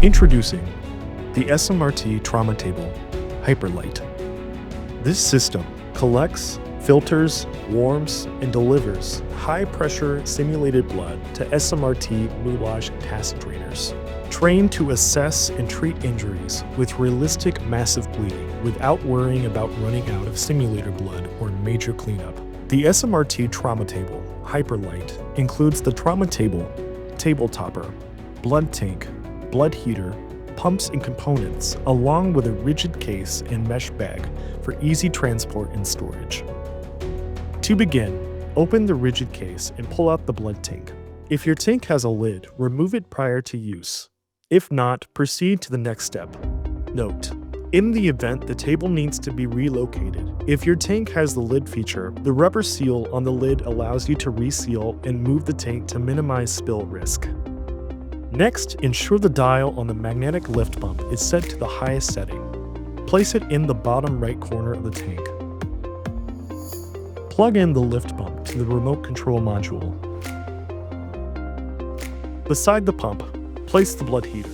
Introducing the SMRT Trauma Table Hyperlite. This system collects, filters, warms, and delivers high-pressure simulated blood to SMRT Moulage Task Trainers, trained to assess and treat injuries with realistic massive bleeding without worrying about running out of simulator blood or major cleanup. The SMRT Trauma Table Hyperlite includes the trauma table, table topper, blood tank, blood heater, pumps and components, along with a rigid case and mesh bag for easy transport and storage. To begin, open the rigid case and pull out the blood tank. If your tank has a lid, remove it prior to use. If not, proceed to the next step. Note: in the event the table needs to be relocated, if your tank has the lid feature, the rubber seal on the lid allows you to reseal and move the tank to minimize spill risk. Next, ensure the dial on the magnetic lift pump is set to the highest setting. Place it in the bottom right corner of the tank. Plug in the lift pump to the remote control module. Beside the pump, place the blood heater.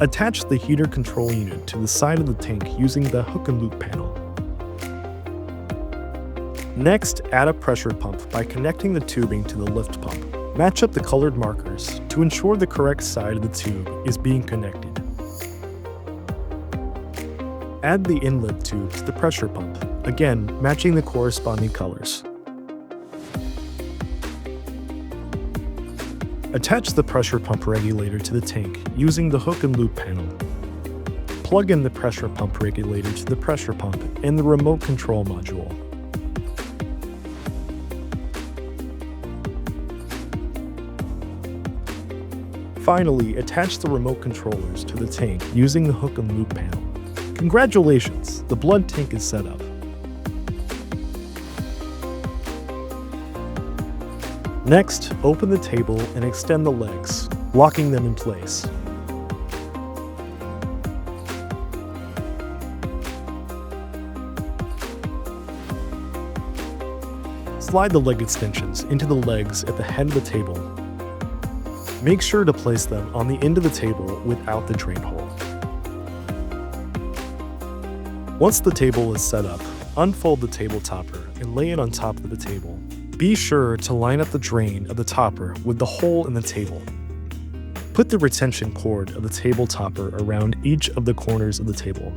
Attach the heater control unit to the side of the tank using the hook and loop panel. Next, add a pressure pump by connecting the tubing to the lift pump. Match up the colored markers to ensure the correct side of the tube is being connected. Add the inlet tube to the pressure pump, again matching the corresponding colors. Attach the pressure pump regulator to the tank using the hook and loop panel. Plug in the pressure pump regulator to the pressure pump and the remote control module. Finally, attach the remote controllers to the tank using the hook and loop panel. Congratulations, the blood tank is set up. Next, open the table and extend the legs, locking them in place. Slide the leg extensions into the legs at the head of the table. Make sure to place them on the end of the table without the drain hole. Once the table is set up, unfold the table topper and lay it on top of the table. Be sure to line up the drain of the topper with the hole in the table. Put the retention cord of the table topper around each of the corners of the table.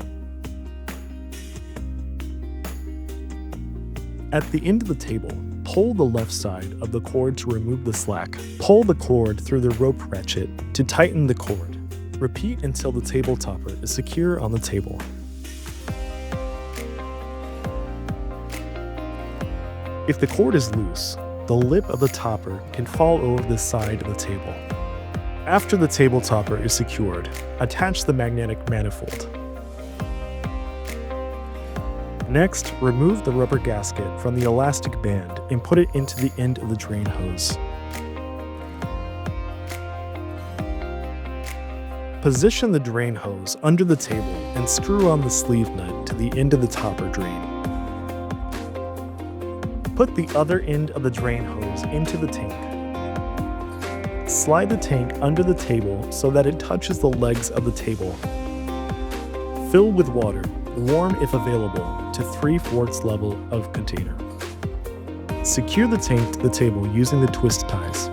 At the end of the table, pull the left side of the cord to remove the slack. Pull the cord through the rope ratchet to tighten the cord. Repeat until the table topper is secure on the table. If the cord is loose, the lip of the topper can fall over the side of the table. After the table topper is secured, attach the magnetic manifold. Next, remove the rubber gasket from the elastic band and put it into the end of the drain hose. Position the drain hose under the table and screw on the sleeve nut to the end of the topper drain. Put the other end of the drain hose into the tank. Slide the tank under the table so that it touches the legs of the table. Fill with water, warm if available, to 3/4 level of container. Secure the tank to the table using the twist ties.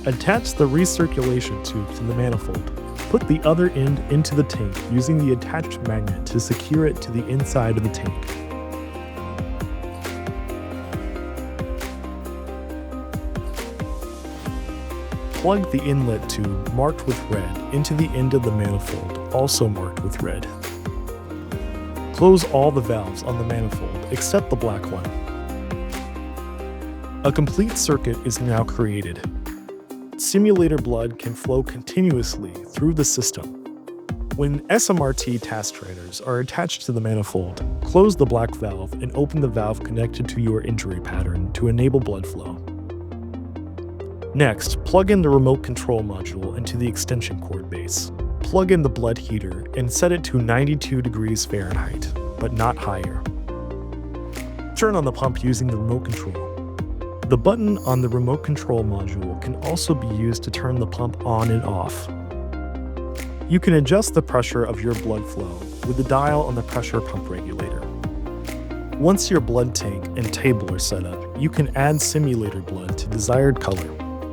Attach the recirculation tube to the manifold. Put the other end into the tank using the attached magnet to secure it to the inside of the tank. Plug the inlet tube marked with red into the end of the manifold, also marked with red. Close all the valves on the manifold except the black one. A complete circuit is now created. Simulator blood can flow continuously through the system. When SMRT task trainers are attached to the manifold, close the black valve and open the valve connected to your injury pattern to enable blood flow. Next, plug in the remote control module into the extension cord base. Plug in the blood heater and set it to 92 degrees Fahrenheit, but not higher. Turn on the pump using the remote control. The button on the remote control module can also be used to turn the pump on and off. You can adjust the pressure of your blood flow with the dial on the pressure pump regulator. Once your blood tank and table are set up, you can add simulator blood to desired color.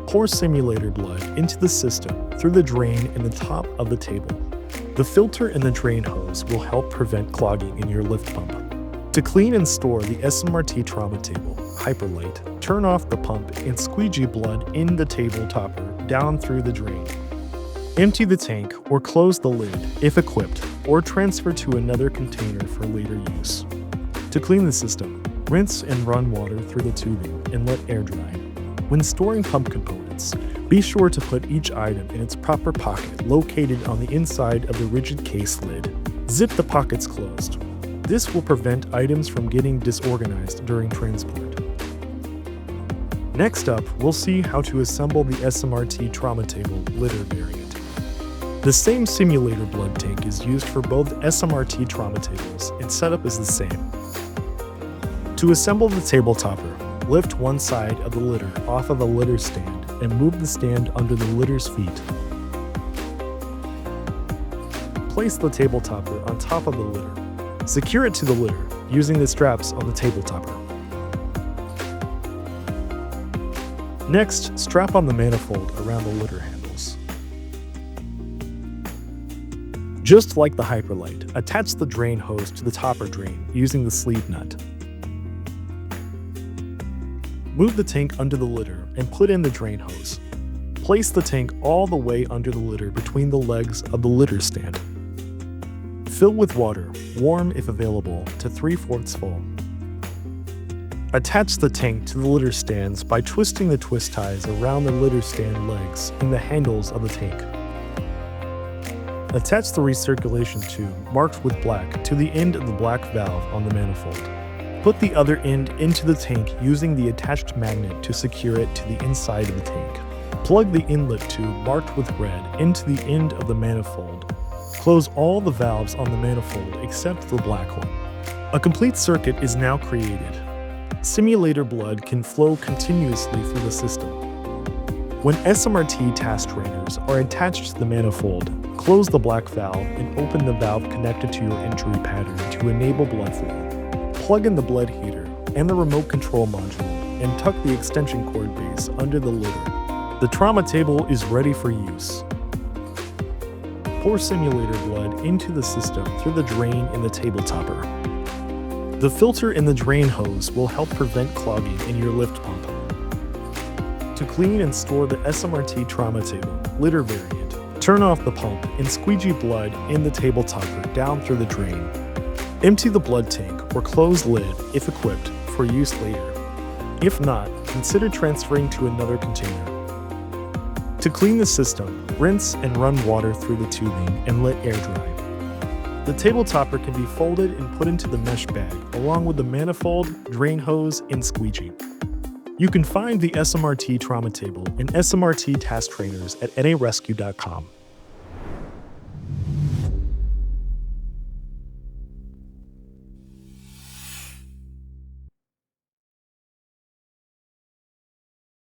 Pour simulator blood into the system through the drain in the top of the table. The filter and the drain hose will help prevent clogging in your lift pump. To clean and store the SMRT trauma table, Hyperlite, turn off the pump and squeegee blood in the table topper down through the drain. Empty the tank or close the lid if equipped, or transfer to another container for later use. To clean the system, rinse and run water through the tubing and let air dry. When storing pump components, be sure to put each item in its proper pocket located on the inside of the rigid case lid. Zip the pockets closed. This will prevent items from getting disorganized during transport. Next up, we'll see how to assemble the SMRT Trauma Table Litter Variant. The same simulator blood tank is used for both SMRT trauma tables, and setup is the same. To assemble the table topper, lift one side of the litter off of a litter stand and move the stand under the litter's feet. Place the table topper on top of the litter. Secure it to the litter using the straps on the table topper. Next, strap on the manifold around the litter handles. Just like the Hyperlite, attach the drain hose to the topper drain using the sleeve nut. Move the tank under the litter and put in the drain hose. Place the tank all the way under the litter between the legs of the litter stand. Fill with water, warm if available, to 3/4 full. Attach the tank to the litter stands by twisting the twist ties around the litter stand legs and the handles of the tank. Attach the recirculation tube, marked with black, to the end of the black valve on the manifold. Put the other end into the tank using the attached magnet to secure it to the inside of the tank. Plug the inlet tube, marked with red, into the end of the manifold. Close all the valves on the manifold except the black one. A complete circuit is now created. Simulator blood can flow continuously through the system. When SMRT task trainers are attached to the manifold, close the black valve and open the valve connected to your entry pattern to enable blood flow. Plug in the blood heater and the remote control module and tuck the extension cord base under the litter. The trauma table is ready for use. Pour simulator blood into the system through the drain in the table topper. The filter in the drain hose will help prevent clogging in your lift pump. To clean and store the SMRT Trauma Table Litter Variant, turn off the pump and squeegee blood in the table topper down through the drain. Empty the blood tank or close lid if equipped for use later. If not, consider transferring to another container. To clean the system, rinse and run water through the tubing and let air dry. The table topper can be folded and put into the mesh bag along with the manifold, drain hose, and squeegee. You can find the SMRT Trauma Table and SMRT Task Trainers at narescue.com.